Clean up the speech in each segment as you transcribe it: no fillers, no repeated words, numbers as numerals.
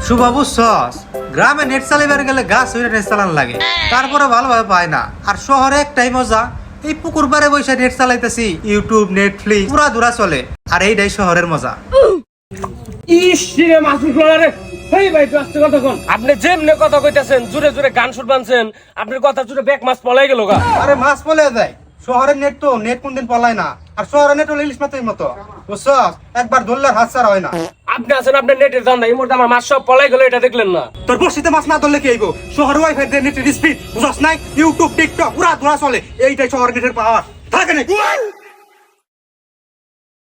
শুভ বুঝছস, গ্রামে নেট চালাইবার গেলে গাছ হইলে নেট চালান লাগে, তারপরে ভালোভাবে পায় না। আর শহরে একটাই মজা, এই পুকুর পাড়ে বসে নেট চালাইতেছি, ইউটিউব নেটফ্লিক্স পুরা দুরা চলে। আর এইটাই শহরের মজা। ইসরে মাসুল রে, হেই ভাই তুই আস্তে কথা কোন। আপনি যেমনে কথা কইতাছেন, জোরে জোরে গান শুট বানছেন, আপনার কথা জোরে ব্যাক মাছ পলাই গেল গা। আরে মাছ পলে যায়, শহরের নেট তো নেট কোনদিন পলায় না। আর শহরের নেট হলো ইলিশ মাছের মতো, বুঝছস, একবার ধরলে হাত ছাড়া হয় না। আপনি আছেন আপনার নেটের দাম নাই, এই মুহূর্তে আমার মাছ সব পলাই গেল, এটা দেখলেন না? তোর বসিতে মাছ না ধরলে কি হইব? শহর ওয়াইফাই নেটের স্পিড বুঝছস নাই, ইউটিউব টিকটক পুরা ধরা চলে, এইটাই শহরের নেটের পাওয়ার। থাকে না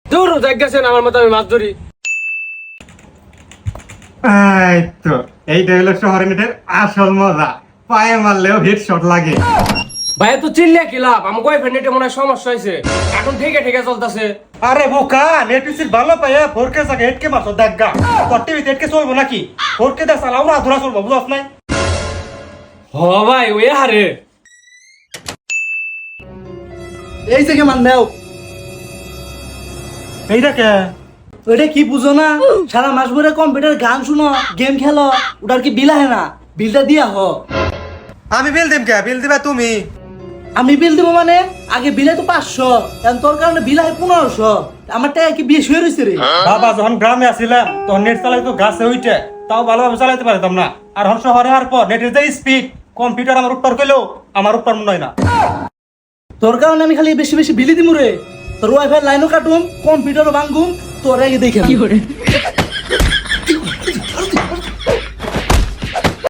দূর দেখ গেছেন আমার মতো আমি মাছ ধরি। এই তো এইটা হলো শহরের নেটের আসল মজা, পায়ে মারলেও হেডশট লাগে। ভাই তো চিল্লিয়া কি লাভ, আমার ওয়াইফাই নেটে মনে হয় সমস্যা হয়েছে, এখন ঠিক ঠিক চলতেছে। আরে বোকা, নেট স্পিড ভালো পায় 4K জায়গায় 8K মারছ দেখা। তোর টিভিতে 8K চলবো নাকি? 4K দা চালাও না, ধরা চলবো, বুঝছস নাই? হ ভাই ওই হারে এই থেকে মান নেও। এইটা কে? ওইটা কি বুঝো না? সারা মাস ভরে কম্পিউটার গান শুনো, গেম খেলো, ওটার কি বিল আহে না? বিলটা দিয়া হ। আমি বিল দিম কে? বিল দিবা তুমি। আমি বিল দিব মানে? আগে বিলে তো 500, এখন তোর কারণে বিল আহে 1500। আমার টাকা কি বেশি হয়ে রয়েছে রে? বাবা যখন গ্রামে আসিলাম তখন নেট চালাই তো গাছে উইটে, তাও ভালোভাবে চালাইতে পারতাম না। আর এখন শহরে হওয়ার পর নেটের যে স্পিড, কম্পিউটার আমার উপর কইলেও আমার উপর মনে হয় না। তোর কারণে আমি খালি বেশি বেশি বিলি দিমু রে। তোর ওয়াইফাই লাইনও কাটুম, কম্পিউটারও ভাঙ্গুম, তোর আগে দেখে।